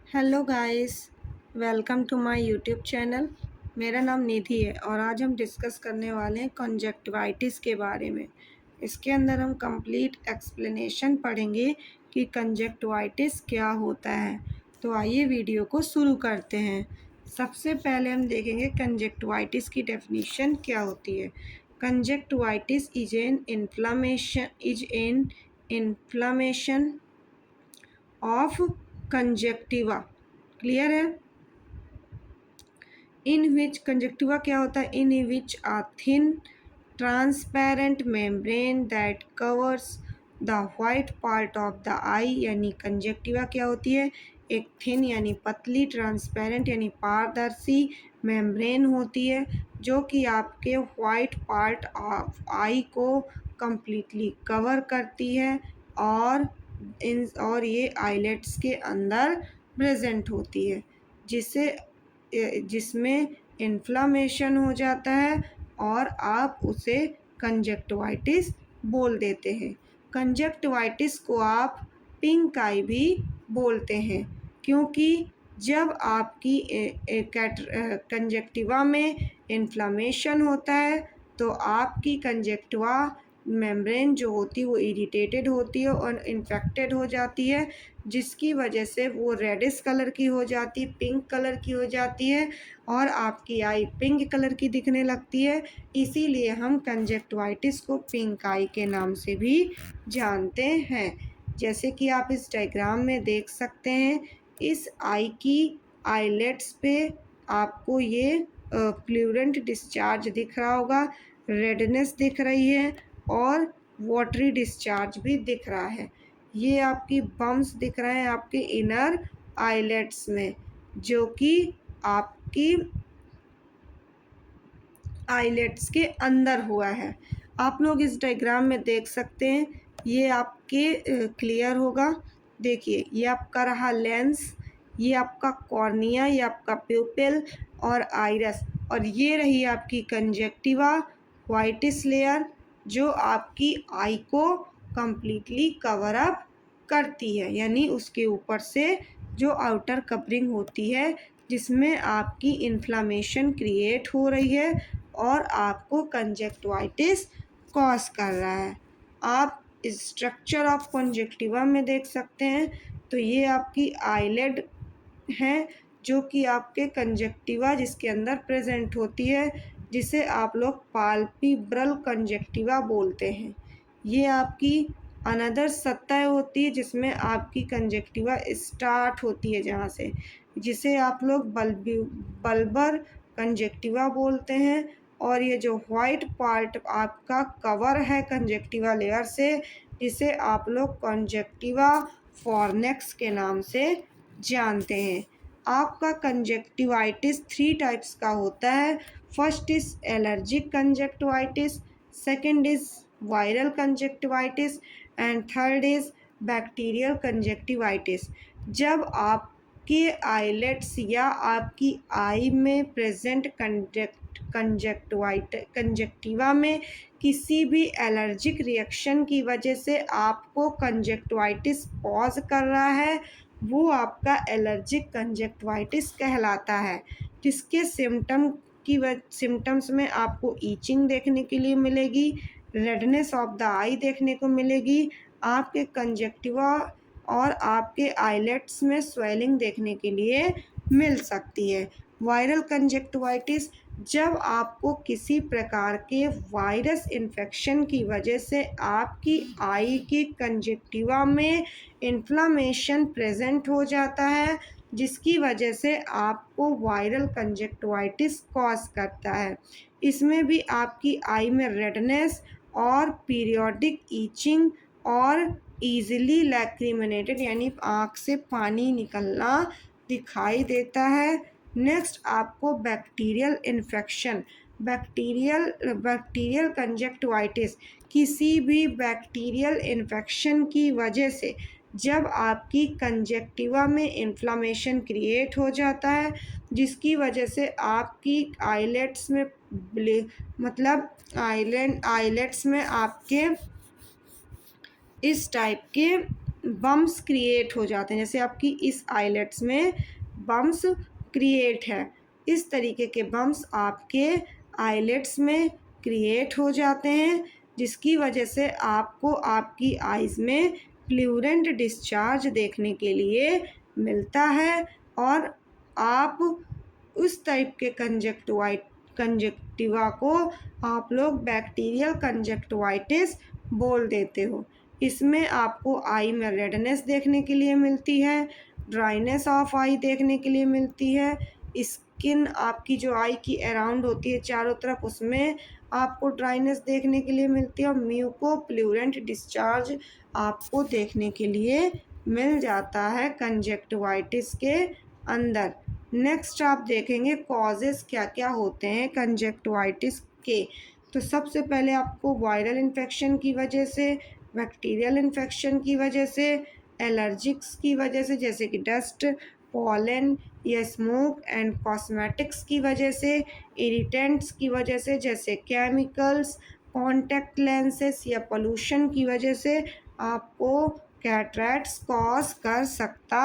Hello guys, welcome to my YouTube channel. मेरा नाम निधि है और आज हम डिस्कस करने वाले हैं कंजक्टिवाइटिस के बारे में। इसके अंदर हम कंप्लीट एक्सप्लेनेशन पढ़ेंगे कि कंजक्टिवाइटिस क्या होता है। तो आइए वीडियो को शुरू करते हैं। सबसे पहले हम देखेंगे कंजक्टिवाइटिस की डेफिनेशन क्या होती है। Conjunctivitis is an inflammation of conjunctiva. Clear है। इन विच कंजक्टिवा क्या होता है, in which a thin transparent membrane that covers the white part of the eye. यानी कंजक्टिवा क्या होती है, एक थिन यानी पतली, ट्रांसपेरेंट यानी पारदर्शी मेम्ब्रेन होती है जो कि आपके वाइट पार्ट ऑफ आई को कंप्लीटली कवर करती है और ये आइलेट्स के अंदर प्रेजेंट होती है जिसमें इन्फ्लामेशन हो जाता है और आप उसे कंजक्टिवाइटिस बोल देते हैं। कंजक्टिवाइटिस को आप पिंक आई भी बोलते हैं क्योंकि जब आपकी कंजक्टिवा में इन्फ्लामेशन होता है तो आपकी कंजक्टिवा मेम्ब्रेन जो होती है वो इरिटेटेड होती है और इन्फेक्टेड हो जाती है, जिसकी वजह से वो रेडिश कलर की हो जाती है, पिंक कलर की हो जाती है और आपकी आई पिंक कलर की दिखने लगती है। इसीलिए हम कंजक्टिवाइटिस को पिंक आई के नाम से भी जानते हैं। जैसे कि आप इस डायग्राम में देख सकते हैं, इस आई की आईलेट्स पे आपको ये फ्लूरेंट डिस्चार्ज दिख रहा होगा, रेडनेस दिख रही है और वाटरी डिस्चार्ज भी दिख रहा है। ये आपकी बम्स दिख रहे हैं आपके इनर आईलेट्स में, जो कि आपकी आईलेट्स के अंदर हुआ है। आप लोग इस डायग्राम में देख सकते हैं, ये आपके क्लियर होगा। देखिए, ये आपका रहा लेंस, ये आपका कॉर्निया, ये आपका प्यूपिल और आइरस, और ये रही आपकी कंजक्टिवा व्हाइटिस लेयर जो आपकी आई को कंप्लीटली कवर अप करती है। यानी उसके ऊपर से जो आउटर कवरिंग होती है जिसमें आपकी इन्फ्लामेशन क्रिएट हो रही है और आपको कंजक्टिवाइटिस कॉज कर रहा है। आप स्ट्रक्चर ऑफ कंजक्टिवा में देख सकते हैं, तो ये आपकी आईलेड है जो कि आपके कंजक्टिवा जिसके अंदर प्रेजेंट होती है, जिसे आप लोग पाल्पिब्रल कंजक्टिवा बोलते हैं। ये आपकी अनदर सतह होती है जिसमें आपकी कंजक्टिवा स्टार्ट होती है, जहाँ से, जिसे आप लोग बल्बर कंजक्टिवा बोलते हैं। और ये जो वाइट पार्ट आपका कवर है कंजक्टिवा लेयर से, इसे आप लोग कंजक्टिवा फॉर्नेक्स के नाम से जानते हैं। आपका कंजक्टिवाइटिस 3 टाइप्स का होता है। First is allergic conjunctivitis, second is viral conjunctivitis and third is bacterial conjunctivitis. जब आपके आईलेट्स या आपकी आई में प्रेजेंट कंजक्टिवा में किसी भी एलर्जिक रिएक्शन की वजह से आपको कंजक्टिवाइटिस कॉज कर रहा है, वो आपका एलर्जिक कंजक्टिवाइटिस कहलाता है। जिसके सिम्टम्स में आपको ईचिंग देखने के लिए मिलेगी, रेडनेस ऑफ द आई देखने को मिलेगी, आपके कंजक्टिवा और आपके आईलेट्स में स्वेलिंग देखने के लिए मिल सकती है। वायरल कंजक्टिवाइटिस, जब आपको किसी प्रकार के वायरस इन्फेक्शन की वजह से आपकी आई की कंजक्टिवा में इन्फ्लामेशन प्रेजेंट हो जाता है, जिसकी वजह से आपको वायरल कंजक्टिवाइटिस कॉज करता है। इसमें भी आपकी आई में रेडनेस और पीरियोडिक ईचिंग और ईजिली लैक्रिमिनेटेड यानी आँख से पानी निकलना दिखाई देता है। नेक्स्ट आपको बैक्टीरियल इन्फेक्शन, बैक्टीरियल कंजक्टिवाइटिस, किसी भी बैक्टीरियल इन्फेक्शन की वजह से जब आपकी कंजक्टिवा में इन्फ्लामेशन क्रिएट हो जाता है, जिसकी वजह से आपकी आईलेट्स में मतलब आईलेट्स में आपके इस टाइप के बम्स क्रिएट हो जाते हैं, जैसे आपकी इस आइलेट्स में बम्स क्रिएट है, इस तरीके के बम्स आपके आइलेट्स में क्रिएट हो जाते हैं, जिसकी वजह से आपको आपकी आइज़ में फ्लूरेंट डिस्चार्ज देखने के लिए मिलता है और आप उस टाइप के कंजक्टिवा को आप लोग बैक्टीरियल कंजक्टिवाइटिस बोल देते हो। इसमें आपको आई में रेडनेस देखने के लिए मिलती है, ड्राइनेस ऑफ आई देखने के लिए मिलती है, स्किन आपकी जो आई की अराउंड होती है चारों तरफ, उसमें आपको ड्राइनेस देखने के लिए मिलती है और म्यूको प्लूरेंट डिस्चार्ज आपको देखने के लिए मिल जाता है कंजक्टिवाइटिस के अंदर। नेक्स्ट आप देखेंगे कॉजेज़ क्या क्या होते हैं कंजक्टिवाइटिस के। तो सबसे पहले आपको वायरल इन्फेक्शन की वजह से, बैक्टीरियल इन्फेक्शन की वजह से, एलर्जिक्स की वजह से जैसे कि डस्ट, पॉलन या स्मोक एंड कॉस्मेटिक्स की वजह से, इरिटेंट्स की वजह से जैसे केमिकल्स, कॉन्टैक्ट लेंसेस या पोल्यूशन की वजह से आपको कैटरैक्ट्स कॉज कर सकता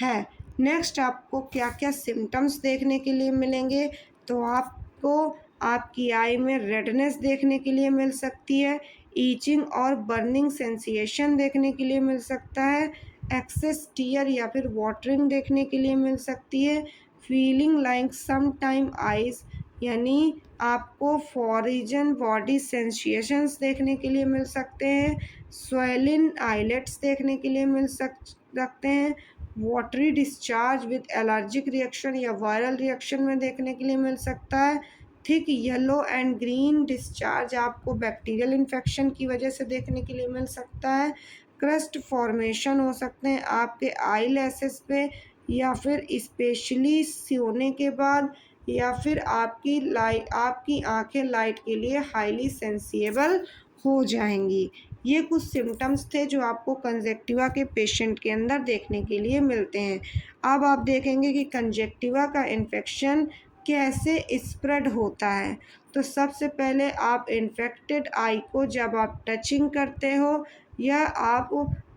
है। नेक्स्ट आपको क्या क्या सिम्टम्स देखने के लिए मिलेंगे, तो आपको आपकी आई में रेडनेस देखने के लिए मिल सकती है, ईचिंग और बर्निंग सेंसेशन देखने के लिए मिल सकता है, एक्सेस टीयर या फिर वाटरिंग देखने के लिए मिल सकती है, फीलिंग लाइक सम टाइम आइज यानी आपको फॉरिजन बॉडी सेंसेशंस देखने के लिए मिल सकते हैं, स्वेलिन आइलेट्स देखने के लिए मिल सकते हैं, watery discharge with allergic reaction या वायरल रिएक्शन में देखने के लिए मिल सकता है, thick yellow and green discharge आपको बैक्टीरियल इन्फेक्शन की वजह से देखने के लिए मिल सकता है, क्रस्ट फॉर्मेशन हो सकते हैं आपके आई लैसेस पे या फिर स्पेशली सोने के बाद, या फिर आपकी आंखें लाइट के लिए हाईली सेंसिबल हो जाएंगी। ये कुछ सिम्टम्स थे जो आपको कंजक्टिवा के पेशेंट के अंदर देखने के लिए मिलते हैं। अब आप देखेंगे कि कंजक्टिवा का इन्फेक्शन कैसे स्प्रेड होता है। तो सबसे पहले आप इन्फेक्टेड आई को जब आप टचिंग करते हो या आप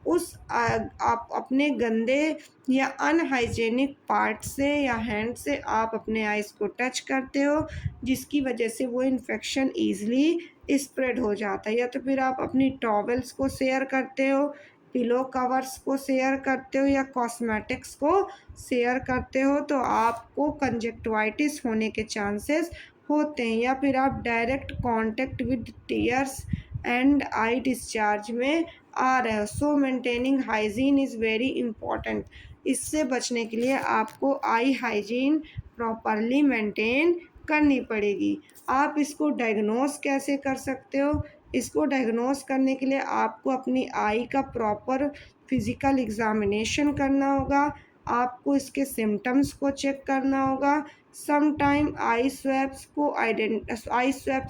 आप अपने गंदे या अनहाइजेनिक पार्ट से या हैंड से आप अपने आइज़ को टच करते हो, जिसकी वजह से वो इन्फेक्शन ईज़िली स्प्रेड हो जाता है, या तो फिर आप अपनी टॉवेल्स को शेयर करते हो, पिलो कवर्स को शेयर करते हो या कॉस्मेटिक्स को शेयर करते हो, तो आपको कंजक्टिवाइटिस होने के चांसेस होते हैं, या फिर आप direct contact with tears and I discharge में आ रहे हो। सो maintaining hygiene is very important. इससे बचने के लिए आपको आई हाइजीन प्रॉपरली मेंटेन करनी पड़ेगी। आप इसको डायग्नोस कैसे कर सकते हो? इसको डायग्नोस करने के लिए आपको अपनी आई का प्रॉपर फिज़िकल एग्ज़ामिनेशन करना होगा, आपको इसके सिम्टम्स को चेक करना होगा, सम टाइम आई स्वैप्स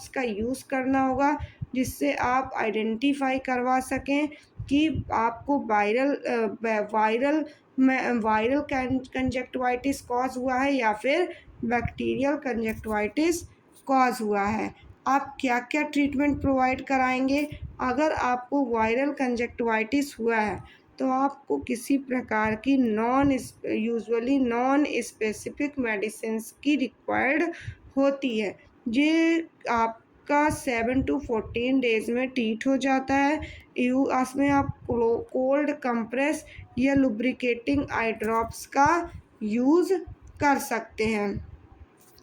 का यूज़ करना होगा, जिससे आप आइडेंटिफाई करवा सकें कि आपको वायरल कंजक्टिवाइटिस कॉज हुआ है या फिर बैक्टीरियल कंजक्टिवाइटिस कॉज हुआ है। आप क्या क्या ट्रीटमेंट प्रोवाइड कराएंगे? अगर आपको वायरल कंजक्टिवाइटिस हुआ है तो आपको किसी प्रकार की नॉन स्पेसिफिक मेडिसिन्स की रिक्वायर्ड होती है। ये आपका 7 to 14 डेज़ में ट्रीट हो जाता है। उसमें आप कोल्ड कंप्रेस या लुब्रिकेटिंग आई ड्रॉप्स का यूज़ कर सकते हैं।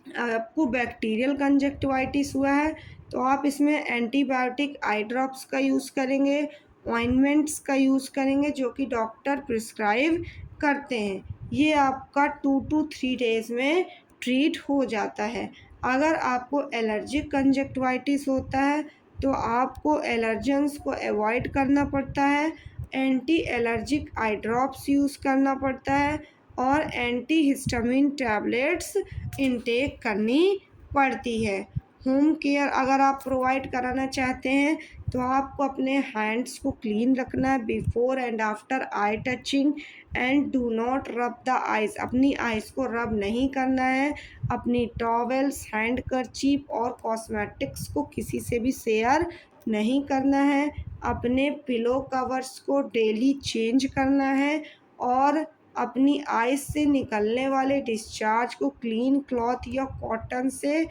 आपको बैक्टीरियल कंजक्टिवाइटिस हुआ है तो आप इसमें एंटीबायोटिक आई ड्रॉप्स का यूज़ करेंगे, ऑइंटमेंट्स का यूज़ करेंगे जो कि डॉक्टर प्रिस्क्राइब करते हैं। ये आपका 2 to 3 डेज़ में ट्रीट हो जाता है। अगर आपको एलर्जिक कंजक्टिवाइटिस होता है तो आपको एलर्जेंस को अवॉइड करना पड़ता है, anti allergic eye drops use करना पड़ता है और एंटी हिस्टामिन टैबलेट्स इनटेक करनी पड़ती है। होम केयर अगर आप प्रोवाइड कराना चाहते हैं तो आपको अपने हैंड्स को क्लीन रखना है before and after I touching, and do not रब द आइज़, अपनी आइज़ को रब नहीं करना है। अपनी टॉवेल्स, हैंड करचीप और कॉस्मेटिक्स को किसी से भी शेयर नहीं करना है, अपने पिलो कवर्स को डेली चेंज करना है और अपनी आइज़ से निकलने वाले डिस्चार्ज को क्लीन क्लॉथ या कॉटन से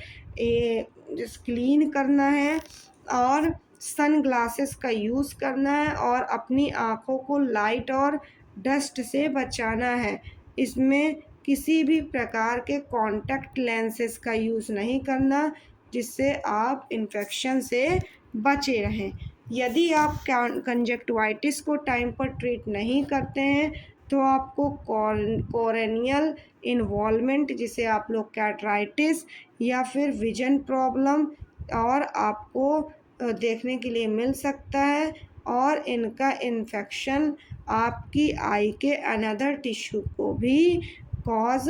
क्लीन करना है और सन ग्लासेस का यूज़ करना है और अपनी आँखों को लाइट और डस्ट से बचाना है। इसमें किसी भी प्रकार के कॉन्टैक्ट लेंसेज का यूज़ नहीं करना, जिससे आप इन्फेक्शन से बचे रहें। यदि आप कंजक्टिवाइटिस को टाइम पर ट्रीट नहीं करते हैं तो आपको कॉर्नियल इन्वॉल्वमेंट, जिसे आप लोग कैटराइटिस या फिर विजन प्रॉब्लम और आपको देखने के लिए मिल सकता है और इनका इन्फेक्शन आपकी आई के अनदर टिश्यू को भी कॉज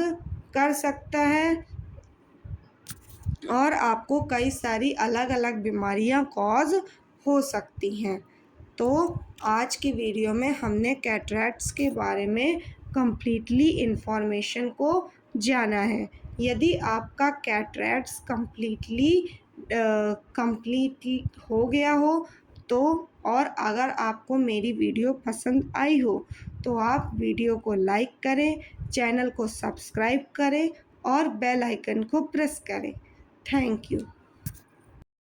कर सकता है और आपको कई सारी अलग अलग बीमारियां कॉज हो सकती हैं। तो आज की वीडियो में हमने कैटरैक्ट्स के बारे में कंप्लीटली इन्फॉर्मेशन को जाना है। यदि आपका कैटरैक्ट्स कंप्लीटली हो गया हो तो और अगर आपको मेरी वीडियो पसंद आई हो तो आप वीडियो को लाइक करें, चैनल को सब्सक्राइब करें और बेल आइकन को प्रेस करें। Thank you.